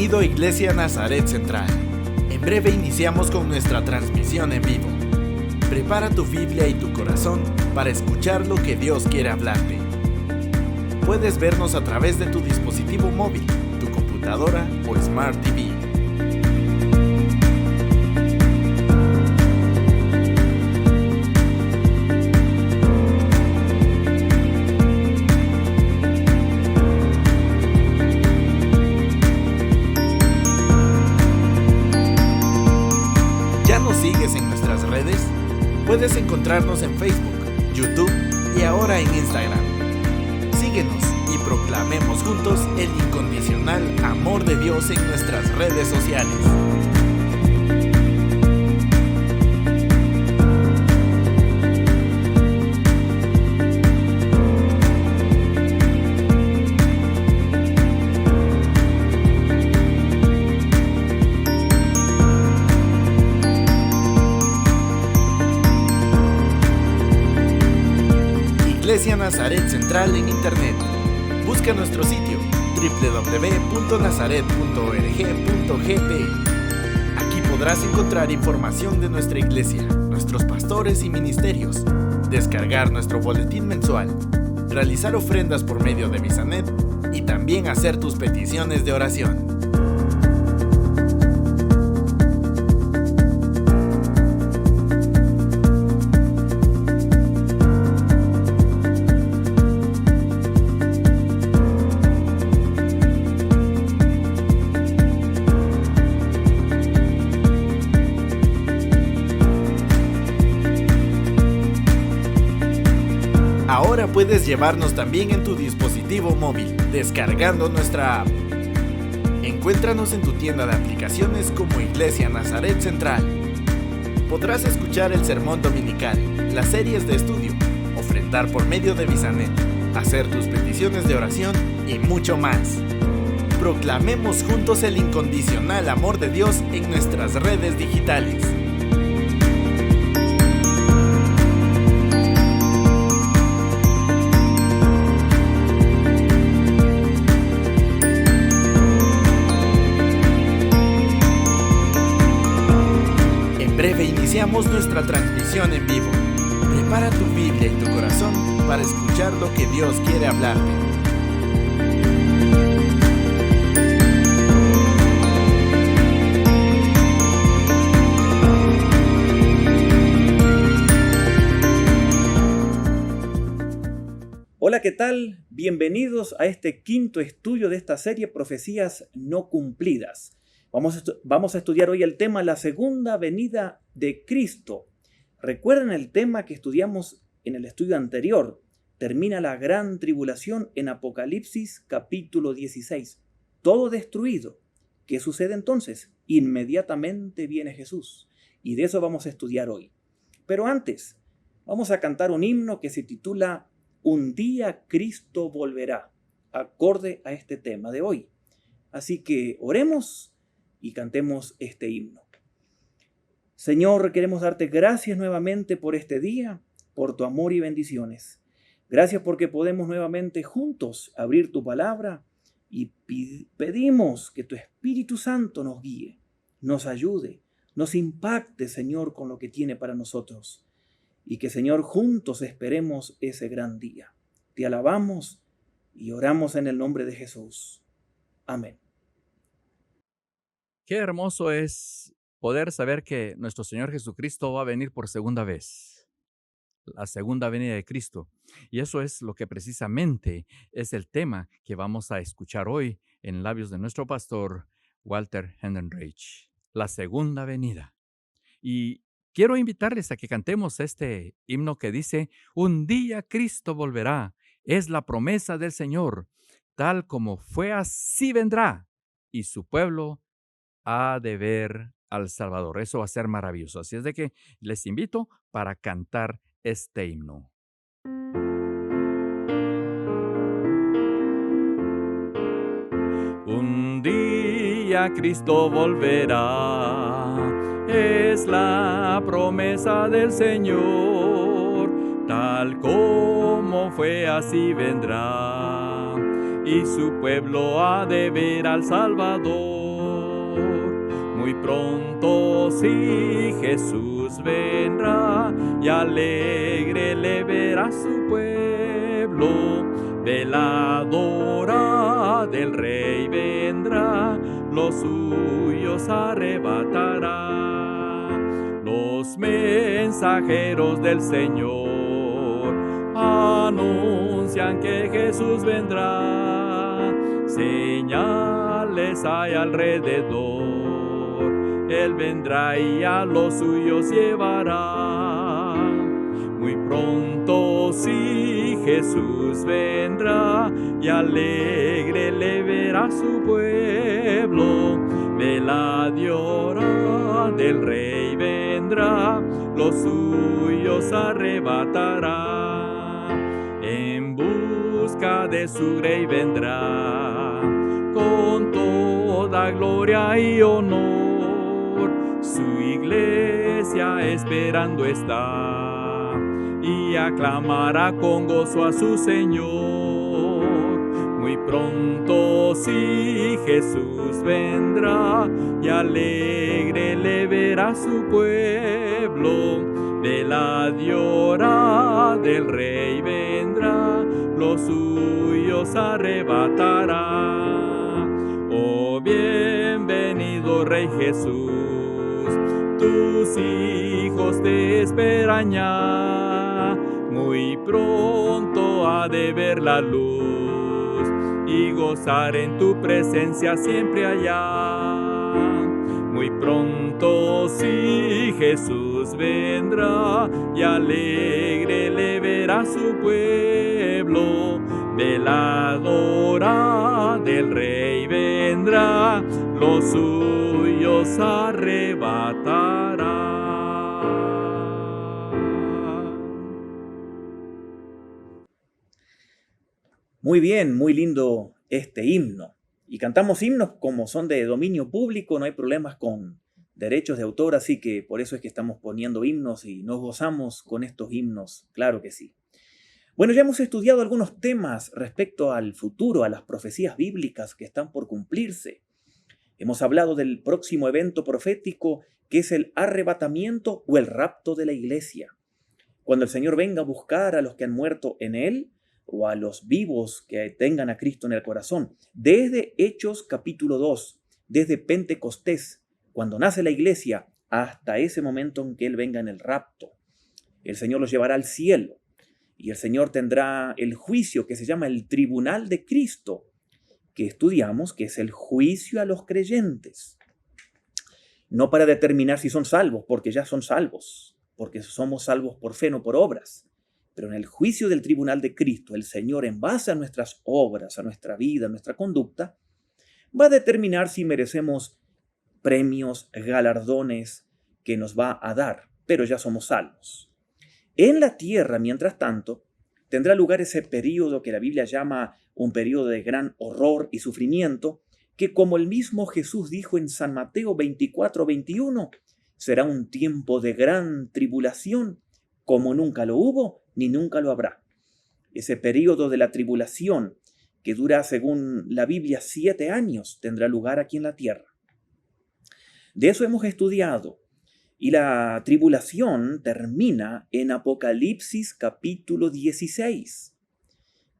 Bienvenido a Iglesia Nazaret Central. En breve iniciamos con nuestra transmisión en vivo. Prepara tu Biblia y tu corazón para escuchar lo que Dios quiere hablarte. Puedes vernos a través de tu dispositivo móvil, tu computadora o Smart TV. ¿Sigues en nuestras redes? Puedes encontrarnos en Facebook, YouTube y ahora en Instagram. Síguenos y proclamemos juntos el incondicional amor de Dios en nuestras redes sociales. Iglesia Nazaret Central en Internet. Busca nuestro sitio www.nazaret.org.gt. Aquí podrás encontrar información de nuestra iglesia, nuestros pastores y ministerios, descargar nuestro boletín mensual, realizar ofrendas por medio de Bisanet y también hacer tus peticiones de oración. Ahora puedes llevarnos también en tu dispositivo móvil, descargando nuestra app. Encuéntranos en tu tienda de aplicaciones como Iglesia Nazaret Central. Podrás escuchar el sermón dominical, las series de estudio, ofrendar por medio de Bisanet, hacer tus peticiones de oración y mucho más. Proclamemos juntos el incondicional amor de Dios en nuestras redes digitales. Iniciamos nuestra transmisión en vivo. Prepara tu Biblia y tu corazón para escuchar lo que Dios quiere hablarte. Hola, ¿qué tal? Bienvenidos a este quinto estudio de esta serie Profecías no cumplidas. Vamos a estudiar hoy el tema La segunda venida de Cristo. ¿Recuerdan el tema que estudiamos en el estudio anterior? Termina la gran tribulación en Apocalipsis capítulo 16. Todo destruido. ¿Qué sucede entonces? Inmediatamente viene Jesús. Y de eso vamos a estudiar hoy. Pero antes, vamos a cantar un himno que se titula Un día Cristo volverá, acorde a este tema de hoy. Así que oremos y cantemos este himno. Señor, queremos darte gracias nuevamente por este día, por tu amor y bendiciones. Gracias porque podemos nuevamente juntos abrir tu palabra y pedimos que tu Espíritu Santo nos guíe, nos ayude, nos impacte, Señor, con lo que tiene para nosotros. Y que, Señor, juntos esperemos ese gran día. Te alabamos y oramos en el nombre de Jesús. Amén. Qué hermoso es poder saber que nuestro Señor Jesucristo va a venir por segunda vez, la segunda venida de Cristo. Y eso es lo que precisamente es el tema que vamos a escuchar hoy en labios de nuestro pastor Walter Hendenreich, la segunda venida. Y quiero invitarles a que cantemos este himno que dice: Un día Cristo volverá, es la promesa del Señor, tal como fue así vendrá, y su pueblo ha de ver al Salvador. Eso va a ser maravilloso. Así es de que les invito para cantar este himno. Un día Cristo volverá, es la promesa del Señor, tal como fue así vendrá, y su pueblo ha de ver al Salvador. Muy pronto sí Jesús vendrá y alegre le verá su pueblo. Veladora del Rey vendrá, los suyos arrebatará. Los mensajeros del Señor anuncian que Jesús vendrá. Señales hay alrededor, Él vendrá y a los suyos llevará. Muy pronto sí Jesús vendrá y alegre le verá su pueblo. Veladora del Rey vendrá, los suyos arrebatará. En busca de su Rey vendrá, con toda gloria y honor. Su iglesia esperando está y aclamará con gozo a su Señor. Muy pronto sí Jesús vendrá y alegre le verá su pueblo. Veladora del Rey vendrá, los suyos arrebatará. Oh, bienvenido Rey Jesús, tus hijos te esperan ya. Muy pronto ha de ver la luz y gozar en tu presencia siempre allá. Muy pronto sí Jesús vendrá y alegre le verá su pueblo. Veladora del Rey vendrá, los suyos arrebatará. Muy bien, muy lindo este himno. Y cantamos himnos como son de dominio público, no hay problemas con derechos de autor, así que por eso es que estamos poniendo himnos y nos gozamos con estos himnos, claro que sí. Bueno, ya hemos estudiado algunos temas respecto al futuro, a las profecías bíblicas que están por cumplirse. Hemos hablado del próximo evento profético que es el arrebatamiento o el rapto de la iglesia. Cuando el Señor venga a buscar a los que han muerto en Él, o a los vivos que tengan a Cristo en el corazón. Desde Hechos capítulo 2, desde Pentecostés, cuando nace la iglesia, hasta ese momento en que Él venga en el rapto. El Señor los llevará al cielo y el Señor tendrá el juicio que se llama el tribunal de Cristo, que estudiamos, que es el juicio a los creyentes. No para determinar si son salvos, porque ya son salvos, porque somos salvos por fe, no por obras. Pero en el juicio del tribunal de Cristo, el Señor, en base a nuestras obras, a nuestra vida, a nuestra conducta, va a determinar si merecemos premios, galardones que nos va a dar, pero ya somos salvos. En la tierra, mientras tanto, tendrá lugar ese período que la Biblia llama un período de gran horror y sufrimiento, que como el mismo Jesús dijo en San Mateo 24:21, será un tiempo de gran tribulación, como nunca lo hubo ni nunca lo habrá. Ese período de la tribulación, que dura según la Biblia 7 años, tendrá lugar aquí en la tierra. De eso hemos estudiado. Y la tribulación termina en Apocalipsis capítulo 16.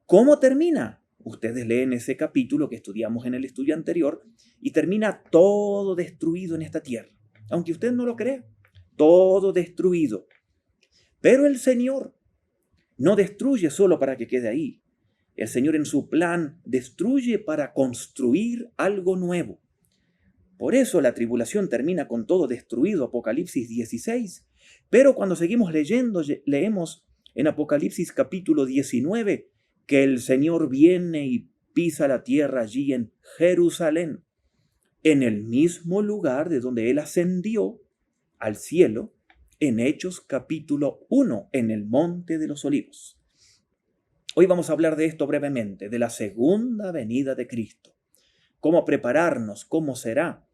¿Cómo termina? Ustedes leen ese capítulo que estudiamos en el estudio anterior y termina todo destruido en esta tierra. Aunque usted no lo crea, todo destruido. Pero el Señor no destruye solo para que quede ahí. El Señor en su plan destruye para construir algo nuevo. Por eso la tribulación termina con todo destruido, Apocalipsis 16. Pero cuando seguimos leyendo, leemos en Apocalipsis capítulo 19 que el Señor viene y pisa la tierra allí en Jerusalén, en el mismo lugar de donde Él ascendió al cielo, en Hechos capítulo 1, en el Monte de los Olivos. Hoy vamos a hablar de esto brevemente, de la segunda venida de Cristo. ¿Cómo prepararnos? ¿Cómo será?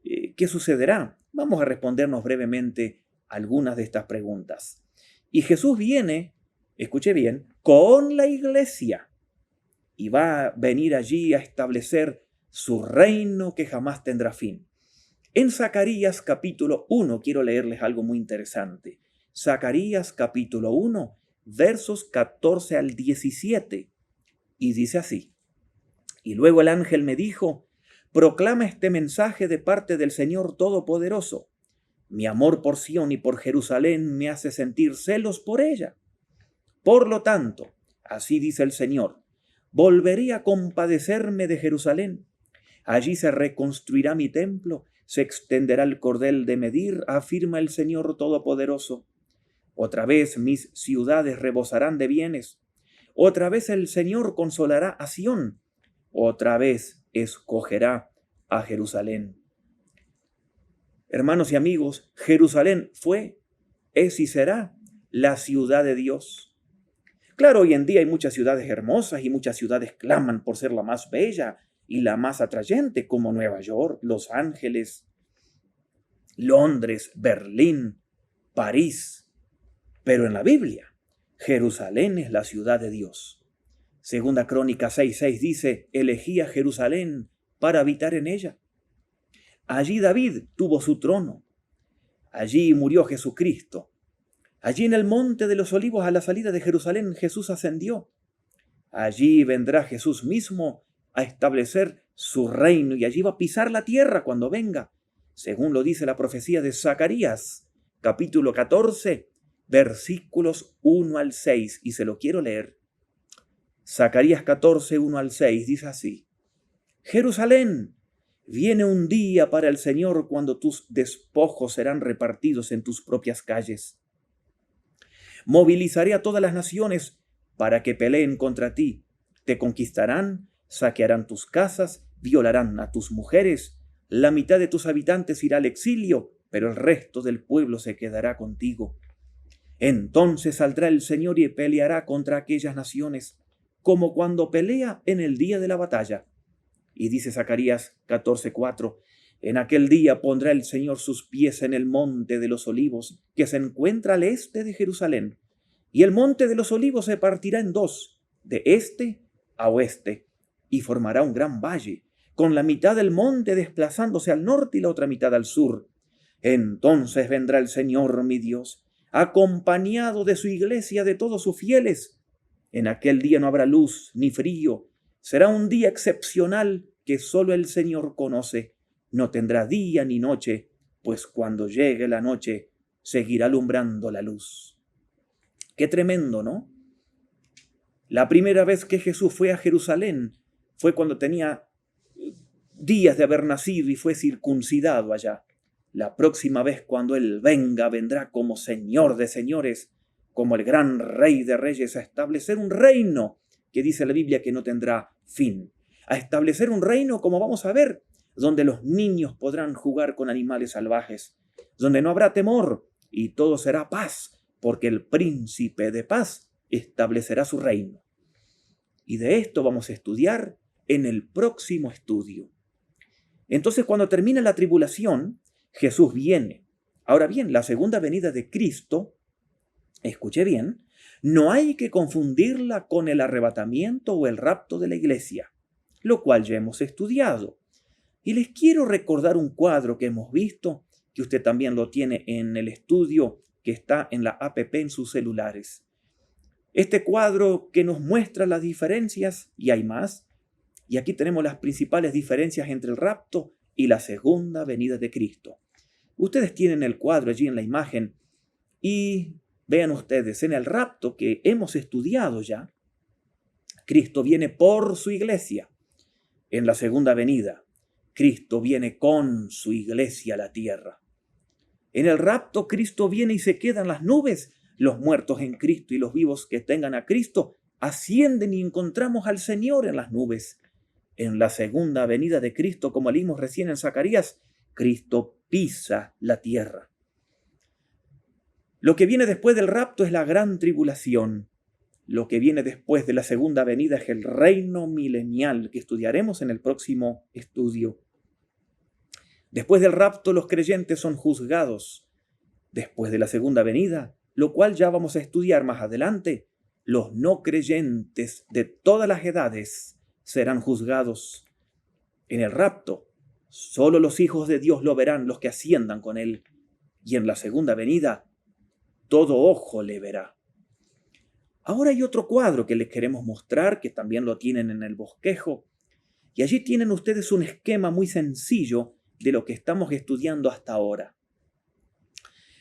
¿Qué sucederá? Vamos a respondernos brevemente algunas de estas preguntas. Y Jesús viene, escuche bien, con la iglesia y va a venir allí a establecer su reino que jamás tendrá fin. En Zacarías capítulo 1, quiero leerles algo muy interesante. Zacarías capítulo 1, versos 14 al 17. Y dice así: Y luego el ángel me dijo: proclama este mensaje de parte del Señor Todopoderoso. Mi amor por Sión y por Jerusalén me hace sentir celos por ella. Por lo tanto, así dice el Señor, volveré a compadecerme de Jerusalén. Allí se reconstruirá mi templo, se extenderá el cordel de medir, afirma el Señor Todopoderoso. Otra vez mis ciudades rebosarán de bienes. Otra vez el Señor consolará a Sión. Otra vez escogerá a Jerusalén. Hermanos y amigos, Jerusalén fue, es y será la ciudad de Dios. Claro, hoy en día hay muchas ciudades hermosas y muchas ciudades claman por ser la más bella y la más atrayente, como Nueva York, Los Ángeles, Londres, Berlín, París. Pero en la Biblia, Jerusalén es la ciudad de Dios. Segunda Crónica 6:6 dice: elegí a Jerusalén para habitar en ella. Allí David tuvo su trono. Allí murió Jesucristo. Allí en el monte de los olivos, a la salida de Jerusalén, Jesús ascendió. Allí vendrá Jesús mismo a establecer su reino y allí va a pisar la tierra cuando venga, según lo dice la profecía de Zacarías, capítulo 14, versículos 1 al 6, y se lo quiero leer. Zacarías 14, 1 al 6, dice así: Jerusalén, viene un día para el Señor cuando tus despojos serán repartidos en tus propias calles. Movilizaré a todas las naciones para que peleen contra ti. Te conquistarán, saquearán tus casas, violarán a tus mujeres. La mitad de tus habitantes irá al exilio, pero el resto del pueblo se quedará contigo. Entonces saldrá el Señor y peleará contra aquellas naciones, como cuando pelea en el día de la batalla. Y dice Zacarías 14:4, en aquel día pondrá el Señor sus pies en el monte de los olivos, que se encuentra al este de Jerusalén. Y el monte de los olivos se partirá en dos, de este a oeste, y formará un gran valle, con la mitad del monte desplazándose al norte y la otra mitad al sur. Entonces vendrá el Señor mi Dios, acompañado de su iglesia, de todos sus fieles. En aquel día no habrá luz ni frío. Será un día excepcional que solo el Señor conoce. No tendrá día ni noche, pues cuando llegue la noche seguirá alumbrando la luz. Qué tremendo, ¿no? La primera vez que Jesús fue a Jerusalén fue cuando tenía días de haber nacido y fue circuncidado allá. La próxima vez cuando Él venga, vendrá como Señor de señores, como el gran Rey de reyes, a establecer un reino que dice la Biblia que no tendrá fin. A establecer un reino, como vamos a ver, donde los niños podrán jugar con animales salvajes, donde no habrá temor y todo será paz, porque el príncipe de paz establecerá su reino. Y de esto vamos a estudiar en el próximo estudio. Entonces, cuando termina la tribulación, Jesús viene. Ahora bien, la segunda venida de Cristo, escuche bien, no hay que confundirla con el arrebatamiento o el rapto de la iglesia, lo cual ya hemos estudiado. Y les quiero recordar un cuadro que hemos visto, que usted también lo tiene en el estudio que está en la app en sus celulares. Este cuadro que nos muestra las diferencias, y hay más, y aquí tenemos las principales diferencias entre el rapto y la segunda venida de Cristo. Ustedes tienen el cuadro allí en la imagen y vean ustedes, en el rapto que hemos estudiado ya, Cristo viene por su iglesia. En la segunda venida, Cristo viene con su iglesia a la tierra. En el rapto, Cristo viene y se queda en las nubes. Los muertos en Cristo y los vivos que tengan a Cristo ascienden y encontramos al Señor en las nubes. En la segunda venida de Cristo, como leímos recién en Zacarías, Cristo pisa la tierra. Lo que viene después del rapto es la gran tribulación. Lo que viene después de la segunda venida es el reino milenial, que estudiaremos en el próximo estudio. Después del rapto, los creyentes son juzgados. Después de la segunda venida, lo cual ya vamos a estudiar más adelante, los no creyentes de todas las edades serán juzgados. En el rapto, Solo los hijos de Dios lo verán, los que asciendan con Él. Y en la segunda venida, todo ojo le verá. Ahora hay otro cuadro que les queremos mostrar, que también lo tienen en el bosquejo. Y allí tienen ustedes un esquema muy sencillo de lo que estamos estudiando hasta ahora.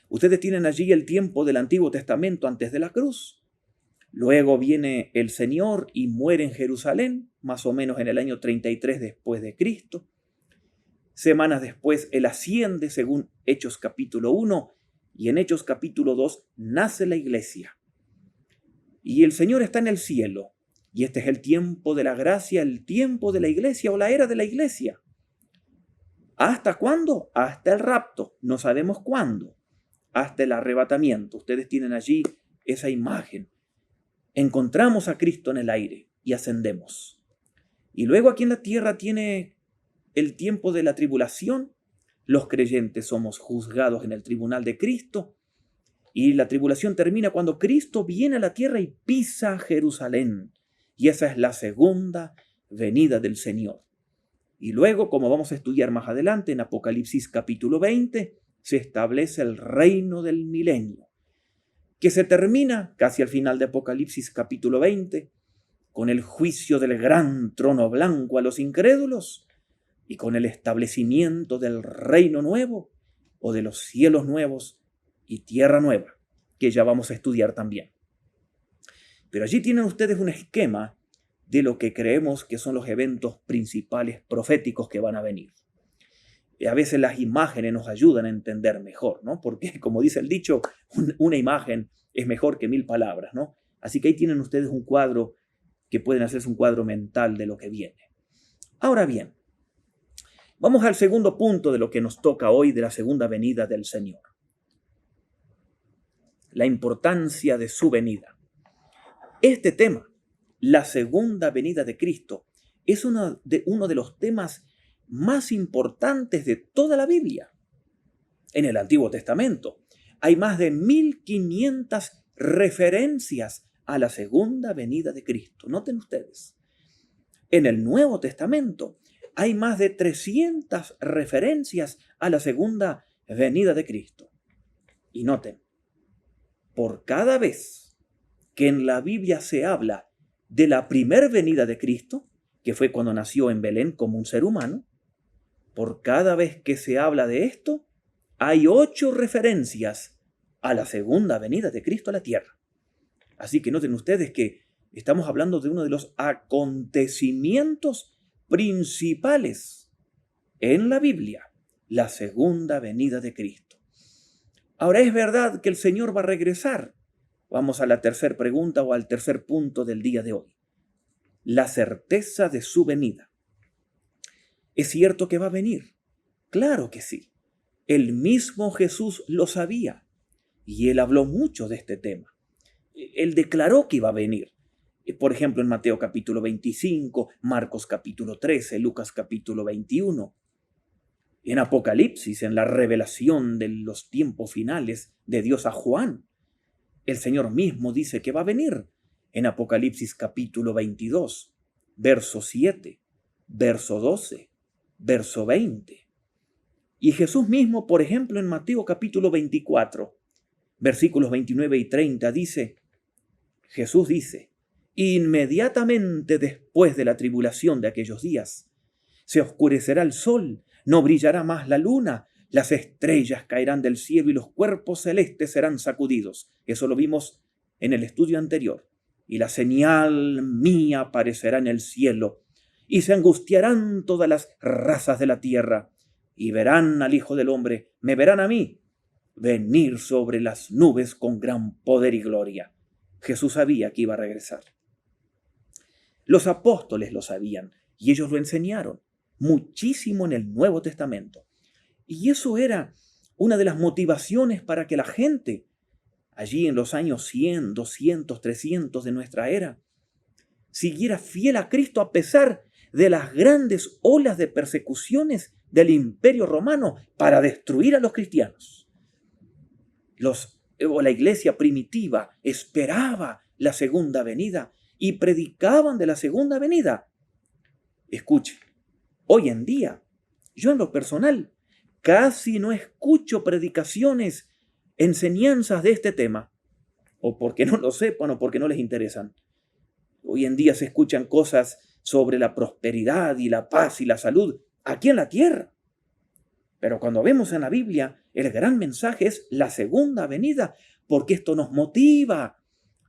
Ustedes tienen allí el tiempo del Antiguo Testamento antes de la cruz. Luego viene el Señor y muere en Jerusalén, más o menos en el año 33 después de Cristo. Semanas después, Él asciende, según Hechos capítulo 1, y en Hechos capítulo 2 nace la iglesia. Y el Señor está en el cielo, y este es el tiempo de la gracia, el tiempo de la iglesia o la era de la iglesia. ¿Hasta cuándo? Hasta el rapto, no sabemos cuándo. Hasta el arrebatamiento. Ustedes tienen allí esa imagen. Encontramos a Cristo en el aire y ascendemos. Y luego aquí en la tierra tiene el tiempo de la tribulación. Los creyentes somos juzgados en el tribunal de Cristo. Y la tribulación termina cuando Cristo viene a la tierra y pisa Jerusalén. Y esa es la segunda venida del Señor. Y luego, como vamos a estudiar más adelante en Apocalipsis capítulo 20, se establece el reino del milenio, que se termina casi al final de Apocalipsis capítulo 20, con el juicio del gran trono blanco a los incrédulos y con el establecimiento del reino nuevo o de los cielos nuevos y tierra nueva, que ya vamos a estudiar también. Pero allí tienen ustedes un esquema de lo que creemos que son los eventos principales proféticos que van a venir. Y a veces las imágenes nos ayudan a entender mejor, ¿no? Porque, como dice el dicho, una imagen es mejor que 1000 palabras, ¿no? Así que ahí tienen ustedes un cuadro que pueden hacerse un cuadro mental de lo que viene. Ahora bien, vamos al segundo punto de lo que nos toca hoy de la segunda venida del Señor. La importancia de su venida. Este tema, la segunda venida de Cristo, es uno de los temas más importantes de toda la Biblia. En el Antiguo Testamento hay más de 1500 referencias a la segunda venida de Cristo. Noten ustedes. En el Nuevo Testamento hay más de 300 referencias a la segunda venida de Cristo. Y noten, por cada vez que en la Biblia se habla de la primera venida de Cristo, que fue cuando nació en Belén como un ser humano, por cada vez que se habla de esto, hay 8 referencias a la segunda venida de Cristo a la tierra. Así que noten ustedes que estamos hablando de uno de los acontecimientos principales en la Biblia, la segunda venida de Cristo. Ahora, ¿es verdad que el Señor va a regresar? Vamos a la tercera pregunta o al tercer punto del día de hoy. La certeza de su venida. ¿Es cierto que va a venir? Claro que sí. El mismo Jesús lo sabía y él habló mucho de este tema. Él declaró que iba a venir. Por ejemplo, en Mateo capítulo 25, Marcos capítulo 13, Lucas capítulo 21. En Apocalipsis, en la revelación de los tiempos finales de Dios a Juan, el Señor mismo dice que va a venir. En Apocalipsis capítulo 22, verso 7, verso 12, verso 20. Y Jesús mismo, por ejemplo, en Mateo capítulo 24, versículos 29 y 30, Jesús dice, inmediatamente después de la tribulación de aquellos días, se oscurecerá el sol, no brillará más la luna, las estrellas caerán del cielo y los cuerpos celestes serán sacudidos. Eso lo vimos en el estudio anterior. Y la señal mía aparecerá en el cielo, y se angustiarán todas las razas de la tierra, y verán al Hijo del Hombre, me verán a mí, venir sobre las nubes con gran poder y gloria. Jesús sabía que iba a regresar. Los apóstoles lo sabían, y ellos lo enseñaron muchísimo en el Nuevo Testamento. Y eso era una de las motivaciones para que la gente, allí en los años 100, 200, 300 de nuestra era, siguiera fiel a Cristo a pesar de las grandes olas de persecuciones del Imperio Romano para destruir a los cristianos. La iglesia primitiva esperaba la segunda venida y predicaban de la segunda venida. Escuche, hoy en día Yo en lo personal casi no escucho predicaciones, enseñanzas de este tema, o porque no lo sepan o porque no les interesan. Hoy en día se escuchan cosas sobre la prosperidad y la paz y la salud aquí en la tierra. Pero cuando vemos en la Biblia, el gran mensaje es la segunda venida, porque esto nos motiva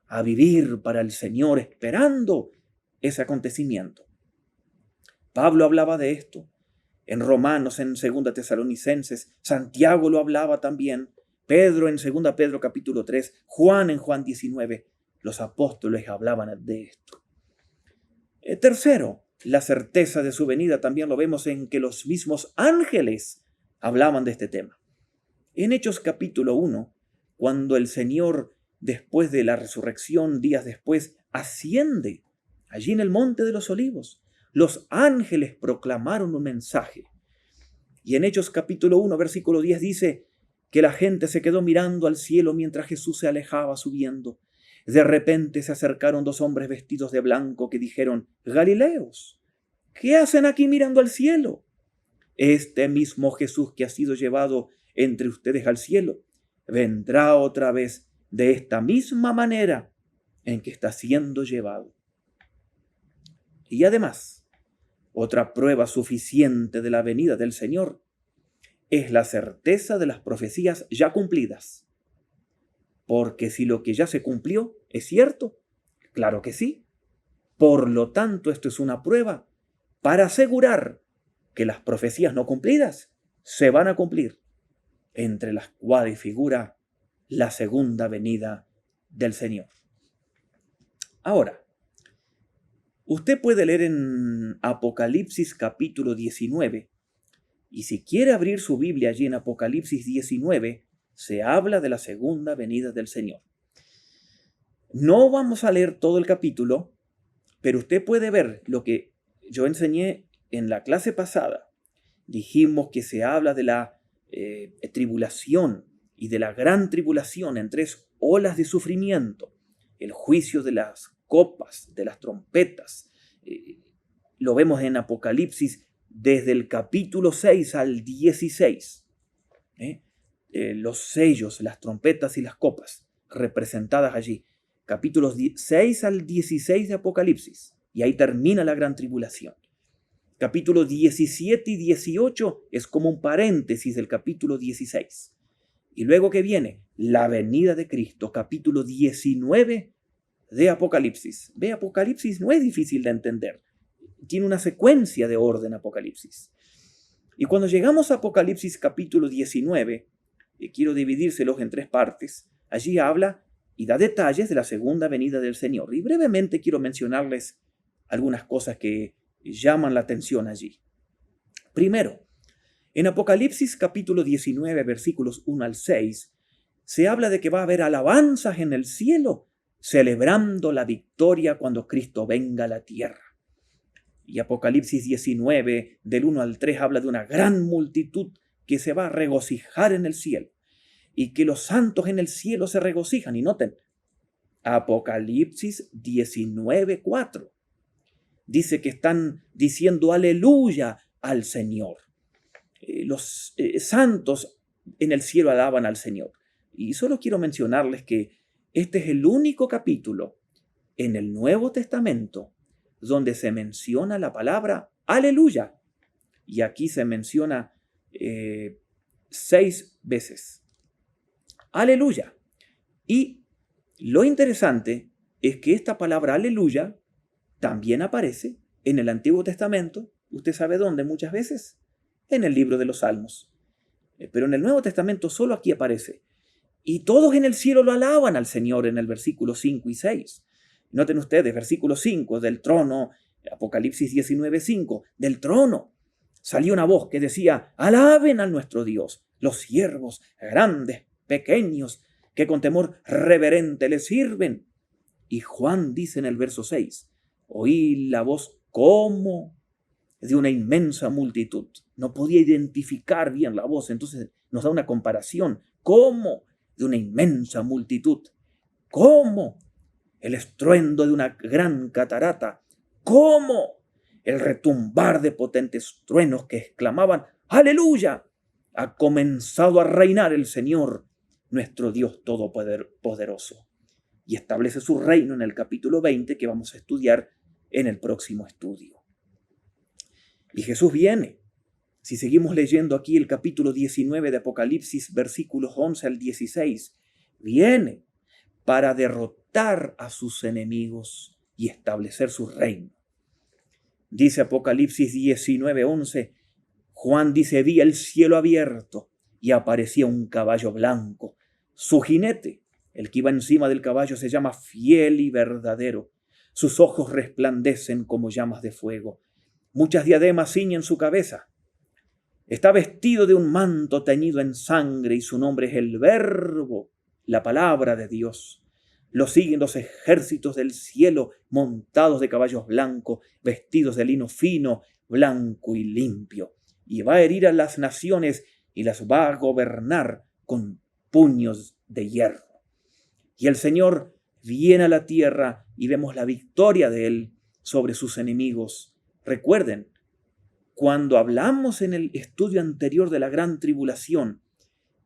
a vivir para el Señor esperando ese acontecimiento. Pablo hablaba de esto en Romanos, en 2 Tesalonicenses, Santiago lo hablaba también, Pedro en 2 Pedro capítulo 3, Juan en Juan 19, los apóstoles hablaban de esto. Tercero, la certeza de su venida también lo vemos en que los mismos ángeles hablaban de este tema. En Hechos capítulo 1, cuando el Señor, después de la resurrección, días después, asciende allí en el Monte de los Olivos, los ángeles proclamaron un mensaje. Y en Hechos capítulo 1, versículo 10 dice que la gente se quedó mirando al cielo mientras Jesús se alejaba subiendo. De repente se acercaron 2 hombres vestidos de blanco que dijeron: Galileos, ¿qué hacen aquí mirando al cielo? Este mismo Jesús que ha sido llevado entre ustedes al cielo, vendrá otra vez de esta misma manera en que está siendo llevado. Y además, otra prueba suficiente de la venida del Señor es la certeza de las profecías ya cumplidas. Porque si lo que ya se cumplió es cierto, claro que sí. Por lo tanto, esto es una prueba para asegurar que las profecías no cumplidas se van a cumplir, entre las cuales figura la segunda venida del Señor. Ahora, usted puede leer en Apocalipsis capítulo 19, y si quiere abrir su Biblia allí en Apocalipsis 19, se habla de la segunda venida del Señor. No vamos a leer todo el capítulo, pero usted puede ver lo que yo enseñé en la clase pasada. Dijimos que se habla de la tribulación y de la gran tribulación en 3 olas de sufrimiento, el juicio de las copas, de las trompetas. Lo vemos en Apocalipsis desde el capítulo 6 al 16. Los sellos, las trompetas y las copas representadas allí. Capítulos 6 al 16 de Apocalipsis. Y ahí termina la gran tribulación. Capítulos 17 y 18 es como un paréntesis del capítulo 16. Y luego que viene la venida de Cristo, capítulo 19 de Apocalipsis. Ve, Apocalipsis no es difícil de entender. Tiene una secuencia de orden Apocalipsis. Y cuando llegamos a Apocalipsis capítulo 19, quiero dividírselos en 3 partes. Allí habla y da detalles de la segunda venida del Señor. Y brevemente quiero mencionarles algunas cosas que llaman la atención allí. Primero, en Apocalipsis capítulo 19, versículos 1 al 6, se habla de que va a haber alabanzas en el cielo, celebrando la victoria cuando Cristo venga a la tierra. Y Apocalipsis 19, del 1 al 3, habla de una gran multitud que se va a regocijar en el cielo, y que los santos en el cielo se regocijan. Y noten, Apocalipsis 19, 4. Dice que están diciendo aleluya al Señor. Los santos en el cielo alaban al Señor. Y solo quiero mencionarles que este es el único capítulo en el Nuevo Testamento donde se menciona la palabra aleluya. Y aquí se menciona 6 veces. Aleluya. Y lo interesante es que esta palabra aleluya también aparece en el Antiguo Testamento. ¿Usted sabe dónde muchas veces? En el libro de los Salmos. Pero en el Nuevo Testamento solo aquí aparece. Y todos en el cielo lo alaban al Señor en el versículo 5 y 6. Noten ustedes, versículo 5, del trono, Apocalipsis 19, 5, del trono salió una voz que decía: alaben a nuestro Dios, los siervos grandes, pequeños, que con temor reverente le sirven. Y Juan dice en el verso 6, oí la voz como de una inmensa multitud. No podía identificar bien la voz, entonces nos da una comparación. Como de una inmensa multitud. Como el estruendo de una gran catarata. Como el retumbar de potentes truenos que exclamaban ¡Aleluya! Ha comenzado a reinar el Señor, nuestro Dios todopoderoso. Y establece su reino en el capítulo 20 que vamos a estudiar en el próximo estudio. Y Jesús viene. Si seguimos leyendo aquí el capítulo 19 de Apocalipsis, versículos 11 al 16, viene para derrotar a sus enemigos y establecer su reino. Dice Apocalipsis 19:11, Juan dice, vi el cielo abierto y aparecía un caballo blanco. Su jinete, el que iba encima del caballo, se llama Fiel y Verdadero. Sus ojos resplandecen como llamas de fuego. Muchas diademas ciñen su cabeza. Está vestido de un manto teñido en sangre y su nombre es el Verbo, la palabra de Dios. Lo siguen los ejércitos del cielo montados de caballos blancos, vestidos de lino fino, blanco y limpio. Y va a herir a las naciones y las va a gobernar con puños de hierro. Y el Señor viene a la tierra y vemos la victoria de Él sobre sus enemigos. Recuerden, cuando hablamos en el estudio anterior de la gran tribulación,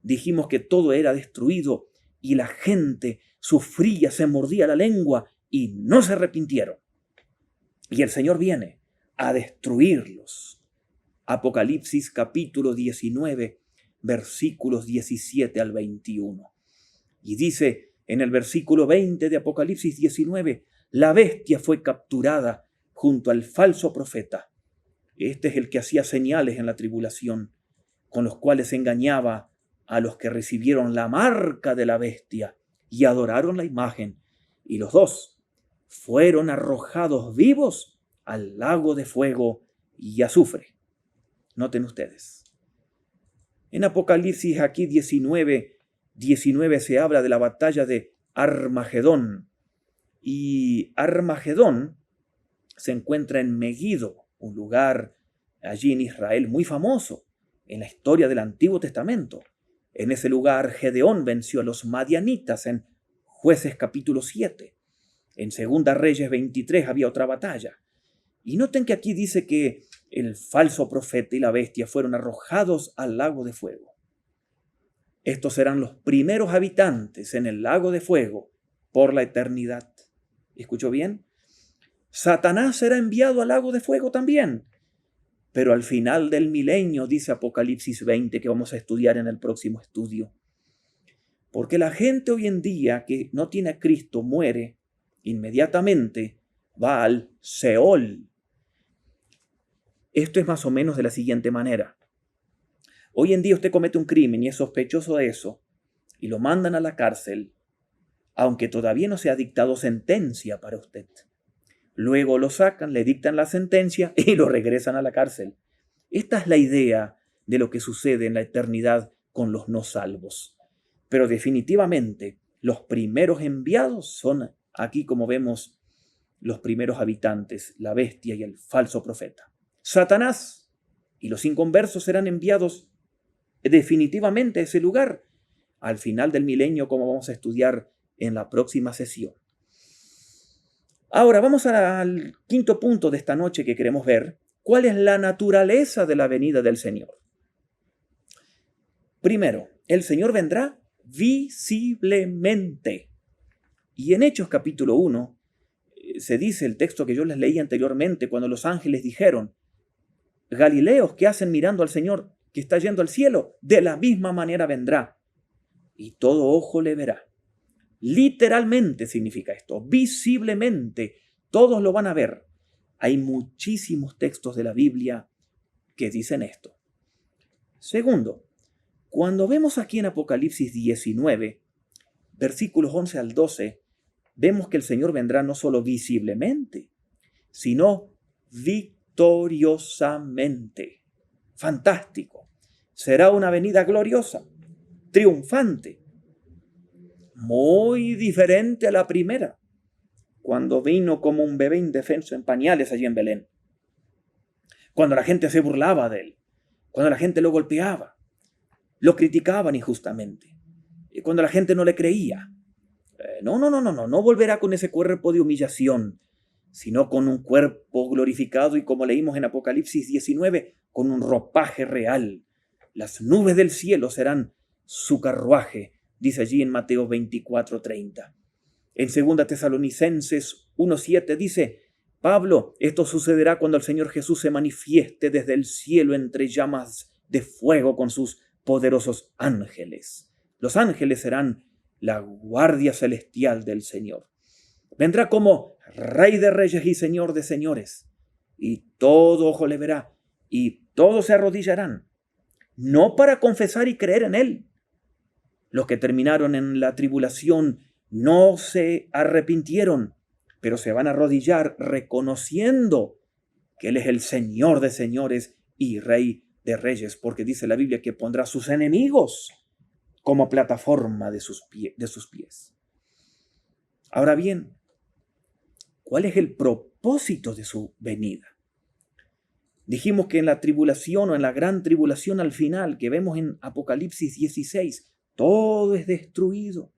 dijimos que todo era destruido y la gente sufría, se mordía la lengua y no se arrepintieron. Y el Señor viene a destruirlos. Apocalipsis capítulo 19, versículos 17 al 21. Y dice en el versículo 20 de Apocalipsis 19, la bestia fue capturada junto al falso profeta. Este es el que hacía señales en la tribulación, con los cuales engañaba a los que recibieron la marca de la bestia y adoraron la imagen. Y los dos fueron arrojados vivos al lago de fuego y azufre. Noten ustedes. En Apocalipsis aquí 19 se habla de la batalla de Armagedón. Y Armagedón se encuentra en Megido, un lugar allí en Israel muy famoso en la historia del Antiguo Testamento. En ese lugar Gedeón venció a los madianitas en Jueces capítulo 7. En Segunda Reyes 23 había otra batalla. Y noten que aquí dice que el falso profeta y la bestia fueron arrojados al lago de fuego. Estos serán los primeros habitantes en el lago de fuego por la eternidad. ¿Escuchó bien? Satanás será enviado al lago de fuego también. Pero al final del milenio, dice Apocalipsis 20, que vamos a estudiar en el próximo estudio. Porque la gente hoy en día que no tiene a Cristo muere, inmediatamente va al Seol. Esto es más o menos de la siguiente manera. Hoy en día usted comete un crimen y es sospechoso de eso, y lo mandan a la cárcel, aunque todavía no se ha dictado sentencia para usted. Luego lo sacan, le dictan la sentencia y lo regresan a la cárcel. Esta es la idea de lo que sucede en la eternidad con los no salvos. Pero definitivamente los primeros enviados son aquí, como vemos, los primeros habitantes, la bestia y el falso profeta. Satanás y los inconversos serán enviados definitivamente a ese lugar al final del milenio, como vamos a estudiar en la próxima sesión. Ahora vamos al quinto punto de esta noche que queremos ver. ¿Cuál es la naturaleza de la venida del Señor? Primero, el Señor vendrá visiblemente. Y en Hechos capítulo 1 se dice el texto que yo les leí anteriormente cuando los ángeles dijeron: Galileos, ¿qué hacen mirando al Señor que está yendo al cielo? De la misma manera vendrá y todo ojo le verá. Literalmente significa esto, visiblemente, todos lo van a ver. Hay muchísimos textos de la Biblia que dicen esto. Segundo, cuando vemos aquí en Apocalipsis 19, versículos 11 al 12, vemos que el Señor vendrá no solo visiblemente, sino victoriosamente. Fantástico. Será una venida gloriosa, triunfante. Muy diferente a la primera, cuando vino como un bebé indefenso en pañales allí en Belén. Cuando la gente se burlaba de él, cuando la gente lo golpeaba, lo criticaban injustamente, y cuando la gente no le creía. No volverá con ese cuerpo de humillación, sino con un cuerpo glorificado y, como leímos en Apocalipsis 19, con un ropaje real. Las nubes del cielo serán su carruaje, dice allí en Mateo 24:30. En 2 Tesalonicenses 1:7 dice Pablo: esto sucederá cuando el Señor Jesús se manifieste desde el cielo entre llamas de fuego con sus poderosos ángeles. Los ángeles serán la guardia celestial del Señor. Vendrá como Rey de reyes y Señor de señores, y todo ojo le verá, y todos se arrodillarán, no para confesar y creer en Él. Los que terminaron en la tribulación no se arrepintieron, pero se van a arrodillar reconociendo que Él es el Señor de señores y Rey de reyes, porque dice la Biblia que pondrá a sus enemigos como plataforma de sus pies. Ahora bien, ¿cuál es el propósito de su venida? Dijimos que en la tribulación o en la gran tribulación al final, que vemos en Apocalipsis 16, todo es destruido.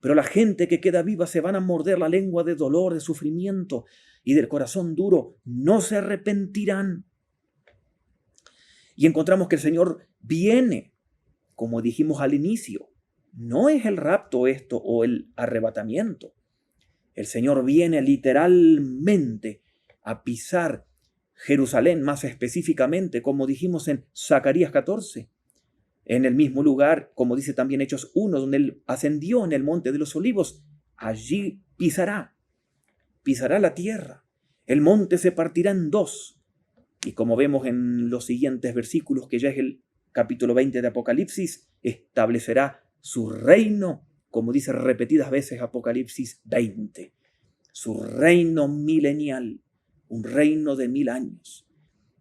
Pero la gente que queda viva se van a morder la lengua de dolor, de sufrimiento y del corazón duro. No se arrepentirán. Y encontramos que el Señor viene, como dijimos al inicio. No es el rapto esto o el arrebatamiento. El Señor viene literalmente a pisar Jerusalén, más específicamente, como dijimos en Zacarías 14. En el mismo lugar, como dice también Hechos 1, donde Él ascendió en el Monte de los Olivos, allí pisará la tierra. El monte se partirá en dos. Y como vemos en los siguientes versículos, que ya es el capítulo 20 de Apocalipsis, establecerá su reino, como dice repetidas veces Apocalipsis 20. Su reino milenial, un reino de 1000 años.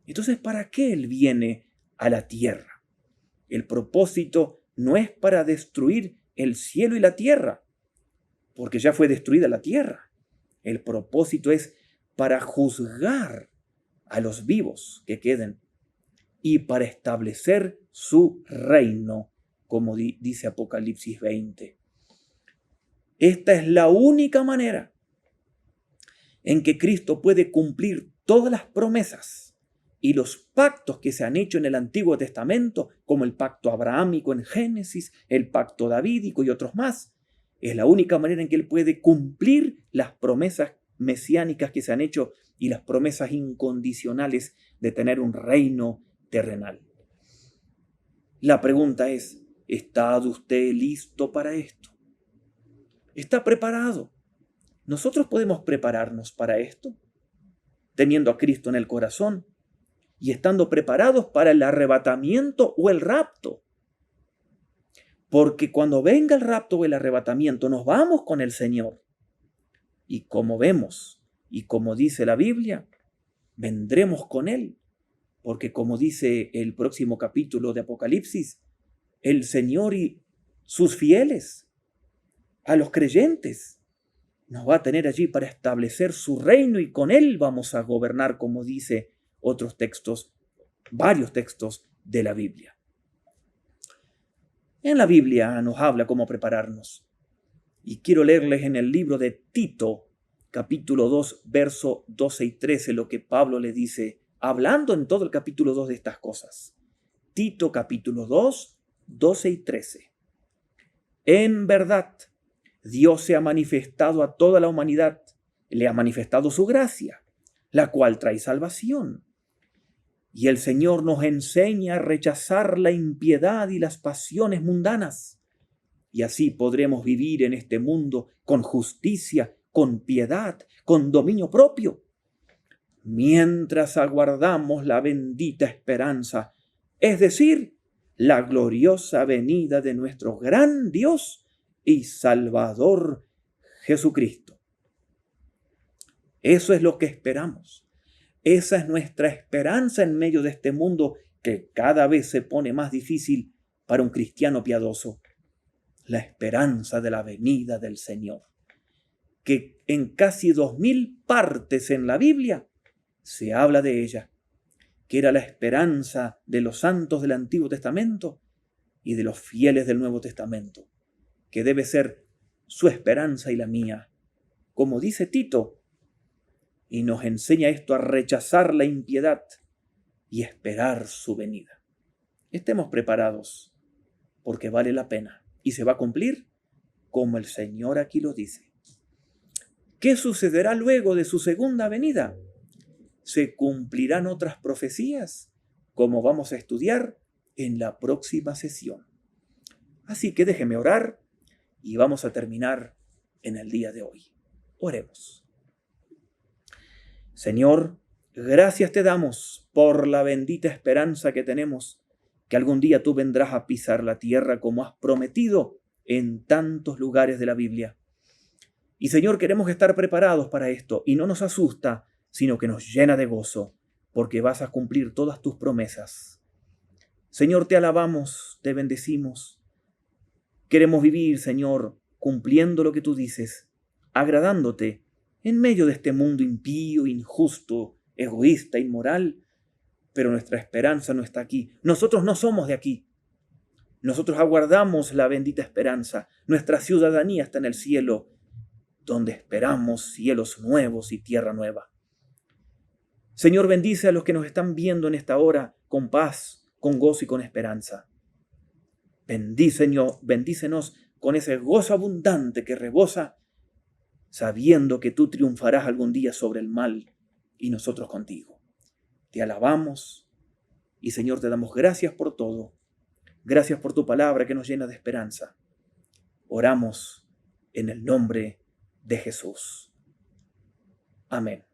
Entonces, ¿para qué Él viene a la tierra? El propósito no es para destruir el cielo y la tierra, porque ya fue destruida la tierra. El propósito es para juzgar a los vivos que queden y para establecer su reino, como dice Apocalipsis 20. Esta es la única manera en que Cristo puede cumplir todas las promesas y los pactos que se han hecho en el Antiguo Testamento, como el pacto abrahámico en Génesis, el pacto davídico y otros más. Es la única manera en que Él puede cumplir las promesas mesiánicas que se han hecho y las promesas incondicionales de tener un reino terrenal. La pregunta es, ¿está usted listo para esto? ¿Está preparado? Nosotros podemos prepararnos para esto, teniendo a Cristo en el corazón y estando preparados para el arrebatamiento o el rapto. Porque cuando venga el rapto o el arrebatamiento, nos vamos con el Señor. Y como vemos, y como dice la Biblia, vendremos con Él. Porque como dice el próximo capítulo de Apocalipsis, el Señor y sus fieles, a los creyentes, nos va a tener allí para establecer su reino y con Él vamos a gobernar, como dice otros textos, varios textos de la Biblia. En la Biblia nos habla cómo prepararnos. Y quiero leerles en el libro de Tito, capítulo 2, versos 12 y 13, lo que Pablo le dice, hablando en todo el capítulo 2 de estas cosas. Tito, capítulo 2, 12 y 13. En verdad, Dios se ha manifestado a toda la humanidad, le ha manifestado su gracia, la cual trae salvación. Y el Señor nos enseña a rechazar la impiedad y las pasiones mundanas. Y así podremos vivir en este mundo con justicia, con piedad, con dominio propio, mientras aguardamos la bendita esperanza, es decir, la gloriosa venida de nuestro gran Dios y Salvador Jesucristo. Eso es lo que esperamos. Esa es nuestra esperanza en medio de este mundo que cada vez se pone más difícil para un cristiano piadoso. La esperanza de la venida del Señor, que en casi 2000 partes en la Biblia se habla de ella, que era la esperanza de los santos del Antiguo Testamento y de los fieles del Nuevo Testamento, que debe ser su esperanza y la mía. Como dice Tito, y nos enseña esto a rechazar la impiedad y esperar su venida. Estemos preparados, porque vale la pena y se va a cumplir como el Señor aquí lo dice. ¿Qué sucederá luego de su segunda venida? Se cumplirán otras profecías, como vamos a estudiar en la próxima sesión. Así que déjeme orar y vamos a terminar en el día de hoy. Oremos. Señor, gracias te damos por la bendita esperanza que tenemos, que algún día tú vendrás a pisar la tierra como has prometido en tantos lugares de la Biblia. Y Señor, queremos estar preparados para esto y no nos asusta, sino que nos llena de gozo, porque vas a cumplir todas tus promesas. Señor, te alabamos, te bendecimos. Queremos vivir, Señor, cumpliendo lo que tú dices, agradándote en medio de este mundo impío, injusto, egoísta, inmoral. Pero nuestra esperanza no está aquí. Nosotros no somos de aquí. Nosotros aguardamos la bendita esperanza. Nuestra ciudadanía está en el cielo, donde esperamos cielos nuevos y tierra nueva. Señor, bendice a los que nos están viendo en esta hora con paz, con gozo y con esperanza. Bendícenos con ese gozo abundante que rebosa, sabiendo que tú triunfarás algún día sobre el mal y nosotros contigo. Te alabamos y, Señor, te damos gracias por todo. Gracias por tu palabra que nos llena de esperanza. Oramos en el nombre de Jesús. Amén.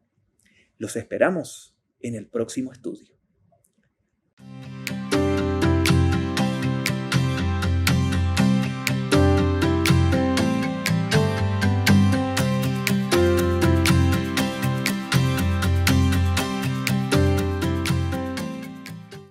Los esperamos en el próximo estudio.